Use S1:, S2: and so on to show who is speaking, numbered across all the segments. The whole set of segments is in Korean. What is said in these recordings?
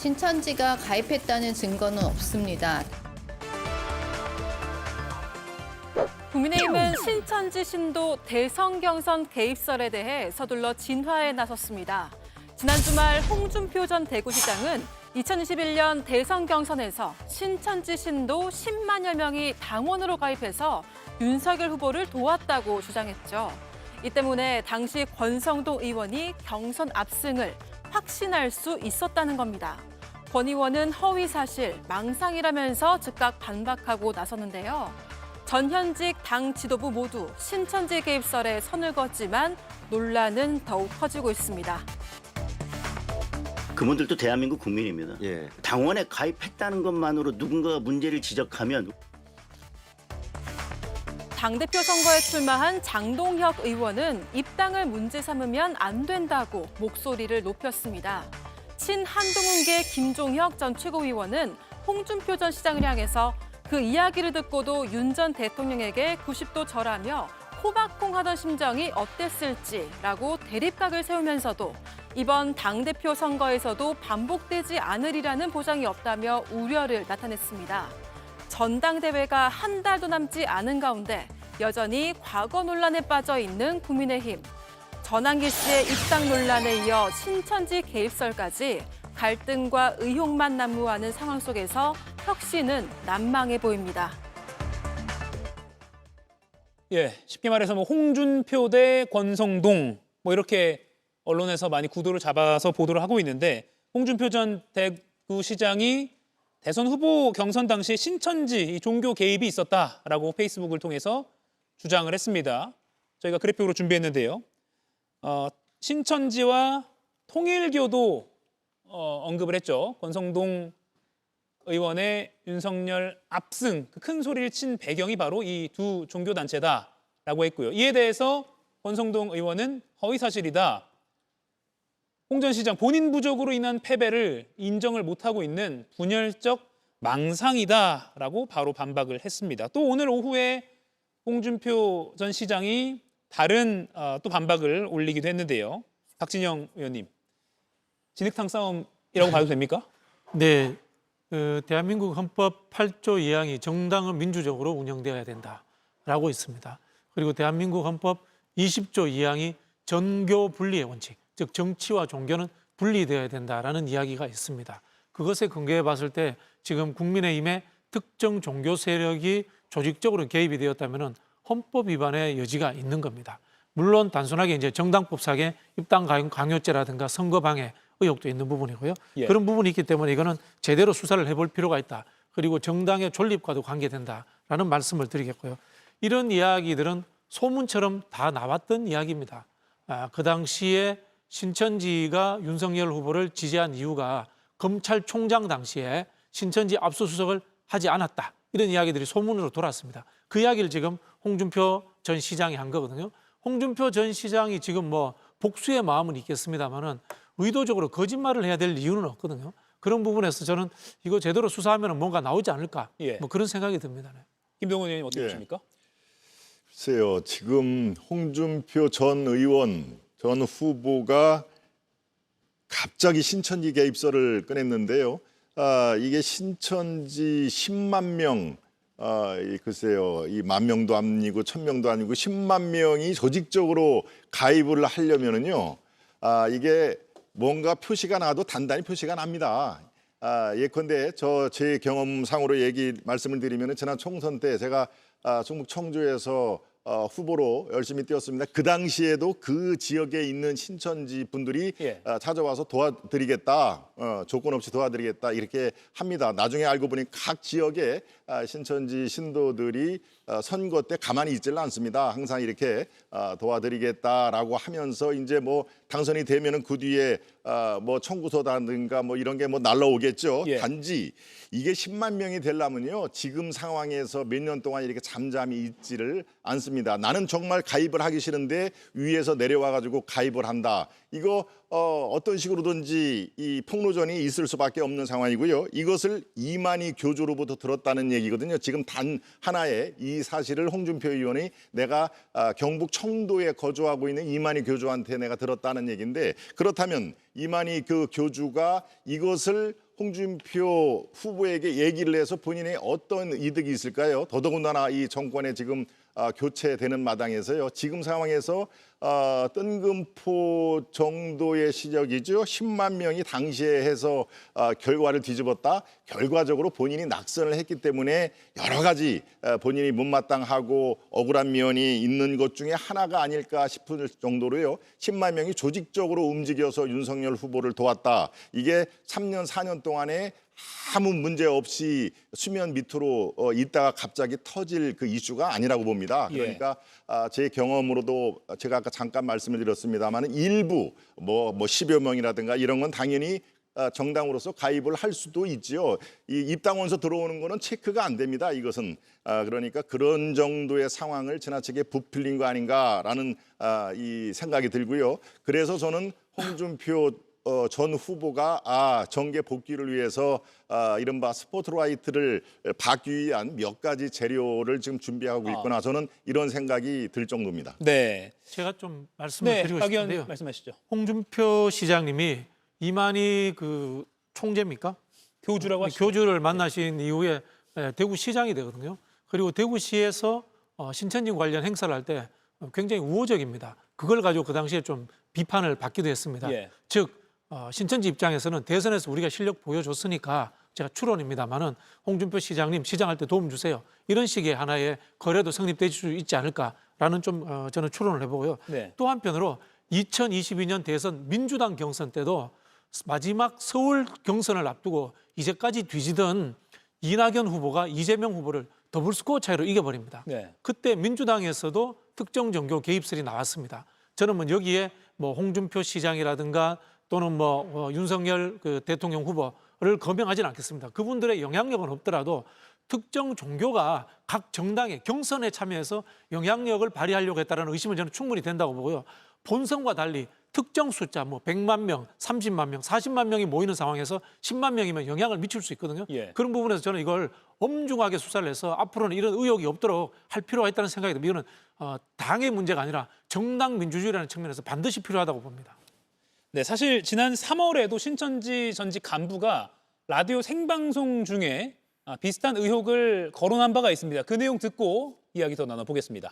S1: 신천지가 가입했다는 증거는 없습니다.
S2: 국민의힘은 신천지 신도 대선 경선 개입설에 대해 서둘러 진화에 나섰습니다. 지난 주말 홍준표 전 대구시장은 2021년 대선 경선에서 신천지 신도 10만여 명이 당원으로 가입해서 윤석열 후보를 도왔다고 주장했죠. 이 때문에 당시 권성동 의원이 경선 압승을 확신할 수 있었다는 겁니다. 권 의원은 허위 사실, 망상이라면서 즉각 반박하고 나섰는데요. 전현직 당 지도부 모두 신천지 개입설에 선을 그었지만 논란은 더욱 커지고 있습니다.
S3: 그분들도 대한민국 국민입니다.
S4: 예.
S3: 당원에 가입했다는 것만으로 누군가가 문제를 지적하면
S2: 당대표 선거에 출마한 장동혁 의원은 입당을 문제 삼으면 안 된다고 목소리를 높였습니다. 친한동훈계 김종혁 전 최고위원은 홍준표 전 시장을 향해서 그 이야기를 듣고도 윤 전 대통령에게 90도 절하며 호박콩하던 심정이 어땠을지라고 대립각을 세우면서도 이번 당대표 선거에서도 반복되지 않으리라는 보장이 없다며 우려를 나타냈습니다. 전당대회가 한 달도 남지 않은 가운데 여전히 과거 논란에 빠져 있는 국민의힘. 전한기 씨의 입당 논란에 이어 신천지 개입설까지 갈등과 의혹만 난무하는 상황 속에서 혁신은 난망해 보입니다.
S5: 예, 쉽게 말해서 뭐 홍준표 대 권성동 뭐 이렇게 언론에서 많이 구도를 잡아서 보도를 하고 있는데 홍준표 전 대구시장이 대선 후보 경선 당시에 신천지 종교 개입이 있었다라고 페이스북을 통해서 주장을 했습니다. 저희가 그래픽으로 준비했는데요. 신천지와 통일교도 언급을 했죠. 권성동 의원의 윤석열 압승, 그 큰 소리를 친 배경이 바로 이 두 종교단체다라고 했고요. 이에 대해서 권성동 의원은 허위사실이다. 홍 전 시장 본인 부족으로 인한 패배를 인정을 못하고 있는 분열적 망상이다라고 바로 반박을 했습니다. 또 오늘 오후에 홍준표 전 시장이 다른 또 반박을 올리기도 했는데요. 박진영 의원님, 진흙탕 싸움이라고 봐도 됩니까?
S6: 네, 대한민국 헌법 8조 2항이 정당은 민주적으로 운영되어야 된다라고 있습니다. 그리고 대한민국 헌법 20조 2항이 전교 분리의 원칙, 즉 정치와 종교는 분리되어야 된다라는 이야기가 있습니다. 그것에 근거해 봤을 때 지금 국민의힘의 특정 종교 세력이 조직적으로 개입이 되었다면 헌법 위반의 여지가 있는 겁니다. 물론 단순하게 이제 정당법상의 입당 강요죄라든가 선거 방해 의혹도 있는 부분이고요.
S5: 예.
S6: 그런 부분이 있기 때문에 이거는 제대로 수사를 해볼 필요가 있다. 그리고 정당의 존립과도 관계된다라는 말씀을 드리겠고요. 이런 이야기들은 소문처럼 다 나왔던 이야기입니다. 그 당시에 신천지가 윤석열 후보를 지지한 이유가 검찰총장 당시에 신천지 압수수색을 하지 않았다. 이런 이야기들이 소문으로 돌았습니다. 그 이야기를 지금 홍준표 전 시장이 한 거거든요. 홍준표 전 시장이 지금 뭐 복수의 마음은 있겠습니다만은 의도적으로 거짓말을 해야 될 이유는 없거든요. 그런 부분에서 저는 이거 제대로 수사하면 뭔가 나오지 않을까
S5: 예.
S6: 뭐 그런 생각이 듭니다. 네.
S5: 김동훈 의원님 어떻게
S4: 예.
S5: 보십니까?
S4: 글쎄요, 지금 홍준표 전 의원, 전 후보가 갑자기 신천지 개입설을 꺼냈는데요. 이게 신천지 10만 명, 글쎄요, 이 10,000명도 아니고 1,000명도 아니고 10만 명이 조직적으로 가입을 하려면은요, 이게 뭔가 표시가 나도 단단히 표시가 납니다. 예컨대 제 경험상으로 말씀을 드리면 지난 총선 때 제가 충북 청주에서 후보로 열심히 뛰었습니다. 그 당시에도 그 지역에 있는 신천지 분들이
S5: 예.
S4: 찾아와서 도와드리겠다, 조건 없이 도와드리겠다 이렇게 합니다. 나중에 알고 보니 각 지역에 신천지 신도들이 선거 때 가만히 있지를 않습니다. 항상 이렇게 도와드리겠다라고 하면서 이제 뭐 당선이 되면은 그 뒤에 뭐 청구서라든가 뭐 이런 게 뭐 날라오겠죠.
S5: 예.
S4: 단지 이게 10만 명이 되려면요, 지금 상황에서 몇 년 동안 이렇게 잠잠히 있지를 않습니다. 나는 정말 가입을 하기 싫은데 위에서 내려와 가지고 가입을 한다. 이거 어떤 식으로든지 이 폭로전이 있을 수밖에 없는 상황이고요. 이것을 이만희 교주로부터 들었다는 얘기거든요. 지금 단 하나의 이 사실을 홍준표 의원이 내가 경북 청도에 거주하고 있는 이만희 교주한테 내가 들었다는 얘기인데, 그렇다면 이만희 그 교주가 이것을 홍준표 후보에게 얘기를 해서 본인의 어떤 이득이 있을까요? 더더군다나 이 정권에 지금 교체되는 마당에서요. 지금 상황에서 뜬금포 정도의 시적이죠. 10만 명이 당시에 해서 결과를 뒤집었다. 결과적으로 본인이 낙선을 했기 때문에 여러 가지 본인이 못마땅하고 억울한 면이 있는 것 중에 하나가 아닐까 싶을 정도로요. 10만 명이 조직적으로 움직여서 윤석열 후보를 도왔다. 이게 3년, 4년 동안에 아무 문제 없이 수면 밑으로 있다가 갑자기 터질 그 이슈가 아니라고 봅니다. 그러니까 제 경험으로도 제가 아까 잠깐 말씀을 드렸습니다만 일부 뭐 10여 명이라든가 이런 건 당연히 정당으로서 가입을 할 수도 있지요. 이 입당원서 들어오는 거는 체크가 안 됩니다. 이것은 그러니까 그런 정도의 상황을 지나치게 부풀린 거 아닌가라는 이 생각이 들고요. 그래서 저는 홍준표 전 후보가 정계 복귀를 위해서 이른바 스포트라이트를 받기 위한 몇 가지 재료를 지금 준비하고 있구나. 저는 이런 생각이 들 정도입니다.
S5: 네.
S6: 제가 좀 말씀을 드리고
S5: 박 의원
S6: 싶은데요.
S5: 말씀하시죠.
S6: 홍준표 시장님이 이만희 그 총재입니까?
S5: 교주라고 하시죠.
S6: 교주를 만나신 이후에 대구시장이 되거든요. 그리고 대구시에서 신천지 관련 행사를 할 때 굉장히 우호적입니다. 그걸 가지고 그 당시에 좀 비판을 받기도 했습니다.
S5: 예.
S6: 즉 신천지 입장에서는 대선에서 우리가 실력 보여줬으니까, 제가 추론입니다만은 홍준표 시장님 시장할 때 도움 주세요. 이런 식의 하나의 거래도 성립될 수 있지 않을까라는 좀 저는 추론을 해보고요.
S5: 네.
S6: 또 한편으로 2022년 대선 민주당 경선 때도 마지막 서울 경선을 앞두고 이제까지 뒤지던 이낙연 후보가 이재명 후보를 더블 스코어 차이로 이겨버립니다.
S5: 네.
S6: 그때 민주당에서도 특정 종교 개입설이 나왔습니다. 저는 뭐 여기에 뭐 홍준표 시장이라든가 또는 윤석열 그 대통령 후보를 거명하지는 않겠습니다. 그분들의 영향력은 없더라도 특정 종교가 각 정당의 경선에 참여해서 영향력을 발휘하려고 했다는 의심은 저는 충분히 된다고 보고요. 본선과 달리 특정 숫자 100만 명, 30만 명, 40만 명이 모이는 상황에서 10만 명이면 영향을 미칠 수 있거든요.
S5: 예.
S6: 그런 부분에서 저는 이걸 엄중하게 수사를 해서 앞으로는 이런 의혹이 없도록 할 필요가 있다는 생각이 듭니다. 이거는 당의 문제가 아니라 정당 민주주의라는 측면에서 반드시 필요하다고 봅니다.
S5: 네, 사실 지난 3월에도 신천지 전직 간부가 라디오 생방송 중에 비슷한 의혹을 거론한 바가 있습니다. 그 내용 듣고 이야기 더 나눠보겠습니다.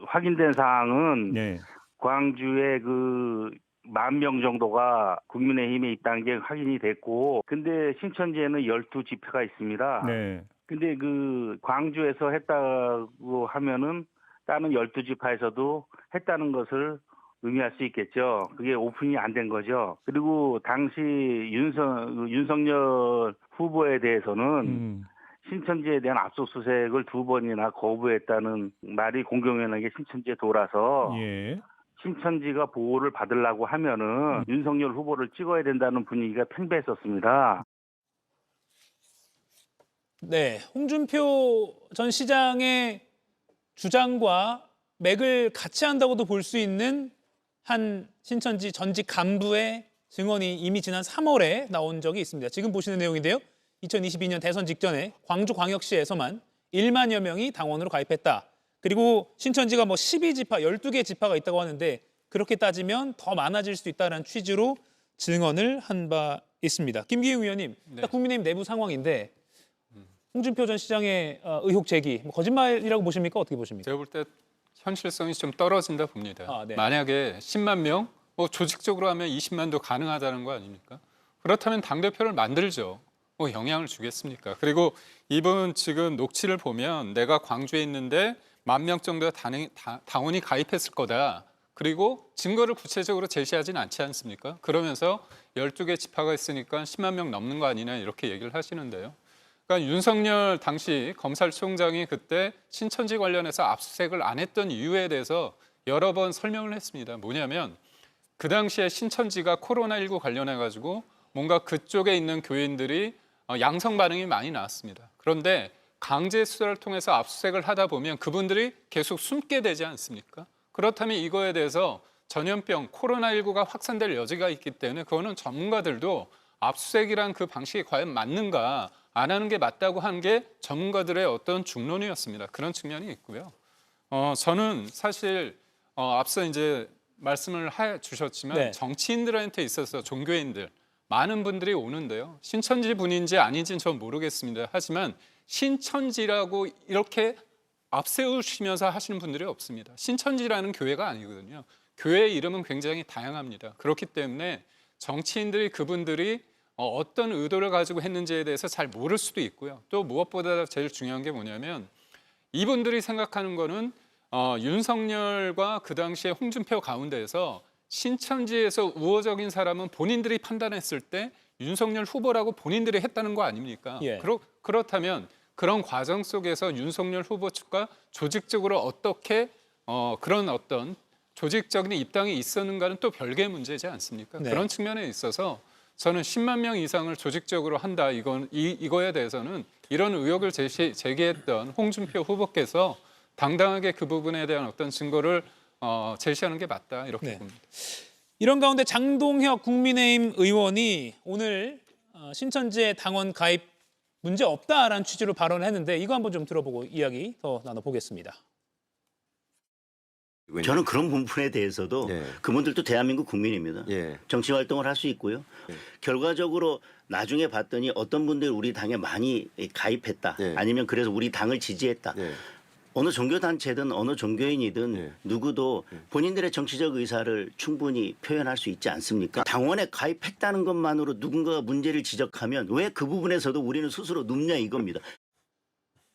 S3: 확인된 사항은
S7: 네.
S3: 광주에 그 10,000명 정도가 국민의힘에 입당한 게 확인이 됐고, 근데 신천지에는 12집회가 있습니다.
S7: 네.
S3: 근데 그 광주에서 했다고 하면은 다른 12지파에서도 했다는 것을 의미할 수 있겠죠. 그게 오픈이 안 된 거죠. 그리고 당시 윤석열 후보에 대해서는 신천지에 대한 압수수색을 2번이나 거부했다는 말이 공공연하게 신천지에 돌아서
S7: 예.
S3: 신천지가 보호를 받으려고 하면은 윤석열 후보를 찍어야 된다는 분위기가 팽배했었습니다.
S5: 네, 홍준표 전 시장의 주장과 맥을 같이 한다고도 볼 수 있는 한 신천지 전직 간부의 증언이 이미 지난 3월에 나온 적이 있습니다. 지금 보시는 내용인데요. 2022년 대선 직전에 광주광역시에서만 1만여 명이 당원으로 가입했다. 그리고 신천지가 12지파, 12개 지파가 있다고 하는데 그렇게 따지면 더 많아질 수 있다는 취지로 증언을 한 바 있습니다. 김기웅 의원님, 딱 국민의힘 내부 상황인데 홍준표 전 시장의 의혹 제기, 거짓말이라고 보십니까? 어떻게 보십니까?
S8: 제가 볼 때 현실성이 좀 떨어진다 봅니다.
S5: 네.
S8: 만약에 10만 명, 조직적으로 하면 20만도 가능하다는 거 아닙니까? 그렇다면 당대표를 만들죠. 영향을 주겠습니까? 그리고 이번 지금 녹취를 보면 내가 광주에 있는데 10,000명 정도의 당원이 가입했을 거다. 그리고 증거를 구체적으로 제시하지는 않지 않습니까? 그러면서 12개 지파가 있으니까 10만 명 넘는 거 아니냐 이렇게 얘기를 하시는데요. 그러니까 윤석열 당시 검찰총장이 그때 신천지 관련해서 압수수색을 안 했던 이유에 대해서 여러 번 설명을 했습니다. 뭐냐면 그 당시에 신천지가 코로나19 관련해가지고 뭔가 그쪽에 있는 교인들이 양성 반응이 많이 나왔습니다. 그런데 강제 수사를 통해서 압수수색을 하다 보면 그분들이 계속 숨게 되지 않습니까? 그렇다면 이거에 대해서 전염병 코로나19가 확산될 여지가 있기 때문에 그거는 전문가들도 압수수색이란 그 방식이 과연 맞는가 안 하는 게 맞다고 한 게 전문가들의 어떤 중론이었습니다. 그런 측면이 있고요. 저는 사실 앞서 이제 말씀을 주셨지만
S5: 네.
S8: 정치인들한테 있어서 종교인들 많은 분들이 오는데요. 신천지 분인지 아닌지는 전 모르겠습니다. 하지만 신천지라고 이렇게 앞세우시면서 하시는 분들이 없습니다. 신천지라는 교회가 아니거든요. 교회의 이름은 굉장히 다양합니다. 그렇기 때문에 정치인들이 그분들이 어떤 의도를 가지고 했는지에 대해서 잘 모를 수도 있고요. 또 무엇보다 제일 중요한 게 뭐냐면 이분들이 생각하는 거는 윤석열과 그 당시에 홍준표 가운데에서 신천지에서 우호적인 사람은 본인들이 판단했을 때 윤석열 후보라고 본인들이 했다는 거 아닙니까?
S5: 예.
S8: 그렇다면 그런 과정 속에서 윤석열 후보 측과 조직적으로 어떻게 그런 어떤 조직적인 입당이 있었는가는 또 별개의 문제지 않습니까?
S5: 네.
S8: 그런 측면에 있어서 저는 10만 명 이상을 조직적으로 한다 이거에 대해서는 이런 의혹을 제기했던 홍준표 후보께서 당당하게 그 부분에 대한 어떤 증거를 제시하는 게 맞다 이렇게
S5: 네.
S8: 봅니다.
S5: 이런 가운데 장동혁 국민의힘 의원이 오늘 신천지의 당원 가입 문제 없다라는 취지로 발언을 했는데 이거 한번 좀 들어보고 이야기 더 나눠보겠습니다.
S7: 저는 그런 부분에 대해서도
S9: 예.
S7: 그분들도 대한민국 국민입니다.
S9: 예.
S7: 정치 활동을 할 수 있고요. 결과적으로 나중에 봤더니 어떤 분들이 우리 당에 많이 가입했다.
S9: 예.
S7: 아니면 그래서 우리 당을 지지했다.
S9: 예.
S7: 어느 종교단체든 어느 종교인이든
S9: 예.
S7: 누구도 본인들의 정치적 의사를 충분히 표현할 수 있지 않습니까? 당원에 가입했다는 것만으로 누군가가 문제를 지적하면 왜 그 부분에서도 우리는 스스로 눕냐 이겁니다.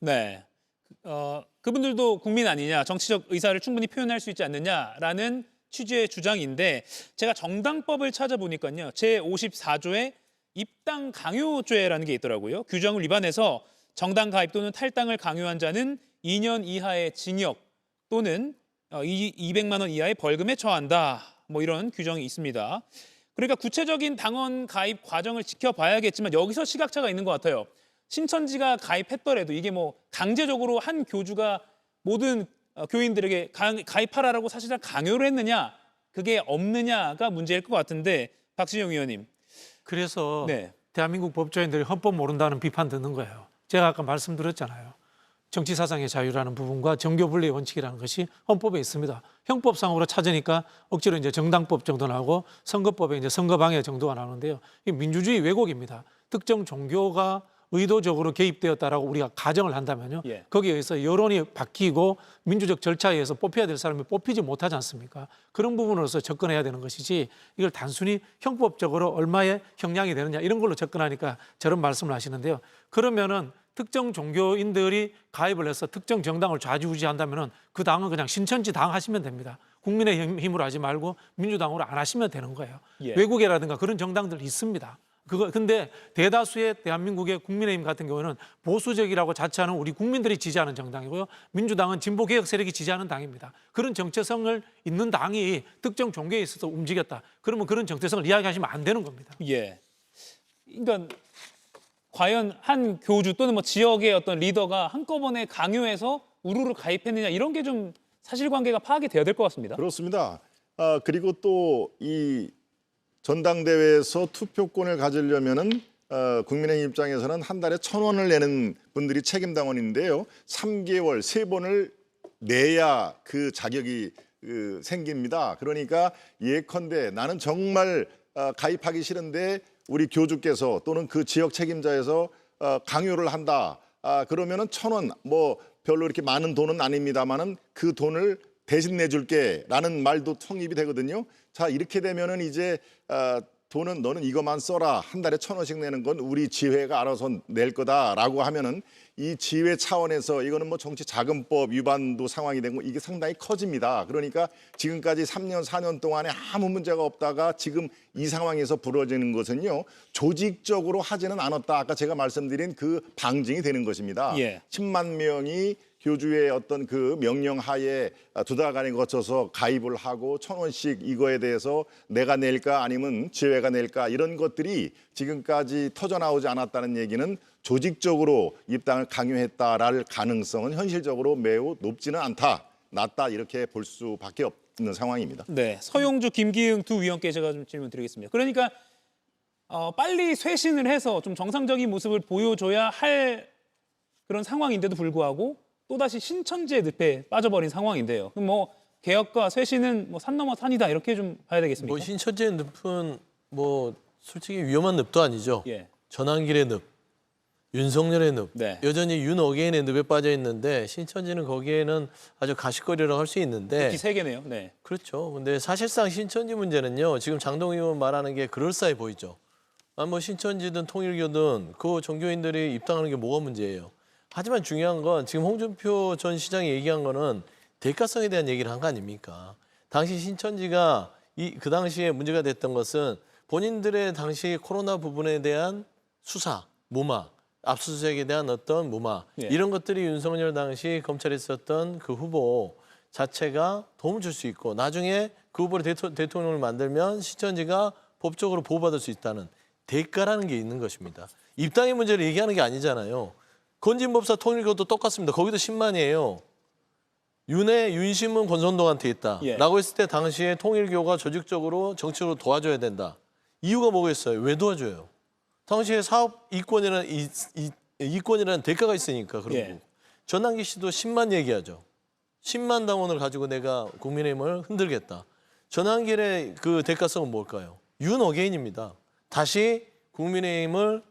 S5: 네. 그분들도 국민 아니냐, 정치적 의사를 충분히 표현할 수 있지 않느냐라는 취지의 주장인데 제가 정당법을 찾아보니까요. 제54조에 입당 강요죄라는 게 있더라고요. 규정을 위반해서 정당 가입 또는 탈당을 강요한 자는 2년 이하의 징역 또는 200만 원 이하의 벌금에 처한다. 뭐 이런 규정이 있습니다. 그러니까 구체적인 당원 가입 과정을 지켜봐야겠지만 여기서 시각차가 있는 것 같아요. 신천지가 가입했더라도 이게 뭐 강제적으로 한 교주가 모든 교인들에게 가입하라라고 사실상 강요를 했느냐 그게 없느냐가 문제일 것 같은데 박진영 의원님.
S6: 그래서
S5: 네.
S6: 대한민국 법조인들이 헌법 모른다는 비판 듣는 거예요. 제가 아까 말씀드렸잖아요. 정치사상의 자유라는 부분과 정교분리의 원칙이라는 것이 헌법에 있습니다. 형법상으로 찾으니까 억지로 이제 정당법 정도 나오고 선거법에 이제 선거방해 정도가 나오는데요. 이 민주주의 왜곡입니다. 특정 종교가 의도적으로 개입되었다라고 우리가 가정을 한다면요.
S5: 예.
S6: 거기에 의해서 여론이 바뀌고 민주적 절차에 의해서 뽑혀야 될 사람이 뽑히지 못하지 않습니까? 그런 부분으로서 접근해야 되는 것이지 이걸 단순히 형법적으로 얼마의 형량이 되느냐 이런 걸로 접근하니까 저런 말씀을 하시는데요. 그러면은 특정 종교인들이 가입을 해서 특정 정당을 좌지우지한다면은 그 당은 그냥 신천지 당 하시면 됩니다. 국민의힘으로 하지 말고 민주당으로 안 하시면 되는 거예요.
S5: 예.
S6: 외국에라든가 그런 정당들 있습니다. 근데 대다수의 대한민국의 국민의힘 같은 경우는 보수적이라고 자처하는 우리 국민들이 지지하는 정당이고요. 민주당은 진보개혁 세력이 지지하는 당입니다. 그런 정체성을 있는 당이 특정 종교에 있어서 움직였다. 그러면 그런 정체성을 이야기하시면 안 되는 겁니다.
S5: 예. 그러니까 과연 한 교주 또는 뭐 지역의 어떤 리더가 한꺼번에 강요해서 우르르 가입했느냐 이런 게 좀 사실관계가 파악이 돼야 될 것 같습니다.
S4: 그렇습니다. 그리고 또 이 전당대회에서 투표권을 가지려면은 국민의힘 입장에서는 한 달에 1,000원을 내는 분들이 책임당원인데요. 3개월 3번을 내야 그 자격이 생깁니다. 그러니까 예컨대 나는 정말 가입하기 싫은데 우리 교주께서 또는 그 지역 책임자에서 강요를 한다. 그러면은 1,000원 뭐 별로 이렇게 많은 돈은 아닙니다만은 그 돈을 대신 내줄게라는 말도 성립이 되거든요. 자 이렇게 되면은 이제 돈은 너는 이것만 써라. 한 달에 1,000원씩 내는 건 우리 지회가 알아서 낼 거다라고 하면은 이 지회 차원에서 이거는 뭐 정치자금법 위반도 상황이 되고 이게 상당히 커집니다. 그러니까 지금까지 3년, 4년 동안에 아무 문제가 없다가 지금 이 상황에서 벌어지는 것은요. 조직적으로 하지는 않았다. 아까 제가 말씀드린 그 방증이 되는 것입니다.
S5: 예.
S4: 10만 명이 교주의 어떤 그 명령하에 두 달간에 거쳐서 가입을 하고 1,000원씩 이거에 대해서 내가 낼까 아니면 지회가 낼까 이런 것들이 지금까지 터져나오지 않았다는 얘기는 조직적으로 입당을 강요했다랄 가능성은 현실적으로 매우 높지는 않다, 낮다 이렇게 볼 수밖에 없는 상황입니다.
S5: 네, 서용주, 김기흥 두 위원께 제가 좀 질문 드리겠습니다. 그러니까 빨리 쇄신을 해서 좀 정상적인 모습을 보여줘야 할 그런 상황인데도 불구하고 또다시 신천지의 늪에 빠져버린 상황인데요. 그럼 뭐 개혁과 쇄신은 뭐 산 넘어 산이다 이렇게 좀 봐야 되겠습니까?
S9: 뭐 신천지의 늪은 뭐 솔직히 위험한 늪도 아니죠.
S5: 예.
S9: 전환길의 늪, 윤석열의 늪,
S5: 네.
S9: 여전히 윤어게인의 늪에 빠져 있는데 신천지는 거기에는 아주 가시거리라고 할 수 있는데
S5: 특히 세 개네요. 네.
S9: 그렇죠. 근데 사실상 신천지 문제는요. 지금 장동 의원 말하는 게 그럴싸해 보이죠. 뭐 신천지든 통일교든 그 종교인들이 입당하는 게 뭐가 문제예요. 하지만 중요한 건 지금 홍준표 전 시장이 얘기한 거는 대가성에 대한 얘기를 한 거 아닙니까? 당시 신천지가 그 당시에 문제가 됐던 것은 본인들의 당시 코로나 부분에 대한 수사, 무마, 압수수색에 대한 어떤 무마
S5: 예.
S9: 이런 것들이 윤석열 당시 검찰에 있었던 그 후보 자체가 도움을 줄 수 있고 나중에 그 후보를 대통령을 만들면 신천지가 법적으로 보호받을 수 있다는 대가라는 게 있는 것입니다. 입당의 문제를 얘기하는 게 아니잖아요. 건진법사 통일교도 똑같습니다. 거기도 10만이에요. 윤심은 권선동한테 있다.
S5: 예.
S9: 라고 했을 때 당시에 통일교가 조직적으로 정치적으로 도와줘야 된다. 이유가 뭐겠어요? 왜 도와줘요? 당시에 사업 이권이라는 대가가 있으니까 그러고.
S5: 예.
S9: 전환기 씨도 10만 얘기하죠. 10만 당원을 가지고 내가 국민의힘을 흔들겠다. 전환길의 그 대가성은 뭘까요? 윤어게인입니다. 다시 국민의힘을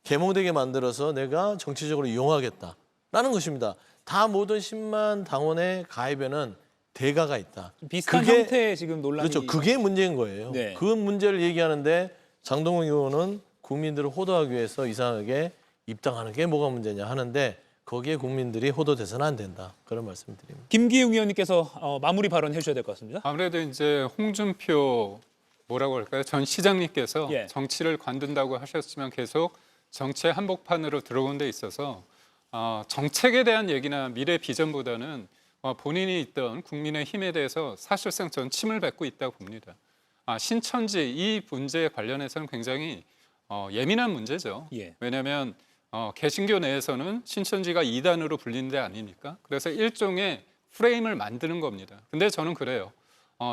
S9: 개몽되게 만들어서 내가 정치적으로 이용하겠다라는 것입니다. 다 모든 10만 당원의 가입에는 대가가 있다.
S5: 좀 비슷한 형태의 지금 논란이.
S9: 그렇죠. 그게 문제인 거예요.
S5: 네.
S9: 그 문제를 얘기하는데 장동훈 의원은 국민들을 호도하기 위해서 이상하게 입당하는 게 뭐가 문제냐 하는데 거기에 국민들이 호도돼서는 안 된다. 그런 말씀을 드립니다.
S5: 김기흥 의원님께서 마무리 발언 해주셔야 될 것 같습니다.
S8: 아무래도 이제 홍준표 뭐라고 할까요? 전 시장님께서
S5: 예.
S8: 정치를 관둔다고 하셨지만 계속 정치의 한복판으로 들어온 데 있어서 정책에 대한 얘기나 미래 비전보다는 본인이 있던 국민의힘에 대해서 사실상 전 침을 뱉고 있다고 봅니다. 신천지 이 문제에 관련해서는 굉장히 예민한 문제죠.
S5: 예.
S8: 왜냐하면 개신교 내에서는 신천지가 이단으로 불리는 데 아니니까. 그래서 일종의 프레임을 만드는 겁니다. 근데 저는 그래요.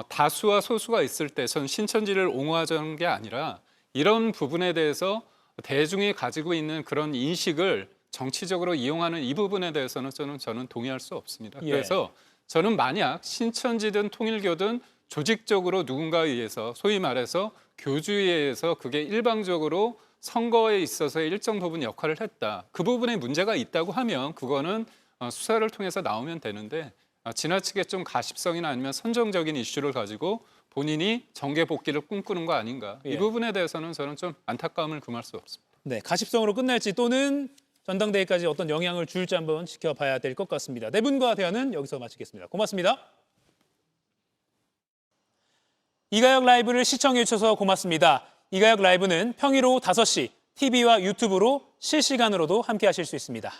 S8: 다수와 소수가 있을 때 전 신천지를 옹호하자는 게 아니라 이런 부분에 대해서 대중이 가지고 있는 그런 인식을 정치적으로 이용하는 이 부분에 대해서는 저는 동의할 수 없습니다.
S5: 예.
S8: 그래서 저는 만약 신천지든 통일교든 조직적으로 누군가에 의해서 소위 말해서 교주에 의해서 그게 일방적으로 선거에 있어서 일정 부분 역할을 했다. 그 부분에 문제가 있다고 하면 그거는 수사를 통해서 나오면 되는데 지나치게 좀 가십성이나 아니면 선정적인 이슈를 가지고 본인이 정계 복귀를 꿈꾸는 거 아닌가.
S5: 예.
S8: 이 부분에 대해서는 저는 좀 안타까움을 금할 수 없습니다.
S5: 네, 가십성으로 끝날지 또는 전당대회까지 어떤 영향을 줄지 한번 지켜봐야 될 것 같습니다. 네 분과 대화는 여기서 마치겠습니다. 고맙습니다. 이가혁 라이브를 시청해 주셔서 고맙습니다. 이가혁 라이브는 평일 오후 5시 TV와 유튜브로 실시간으로도 함께 하실 수 있습니다.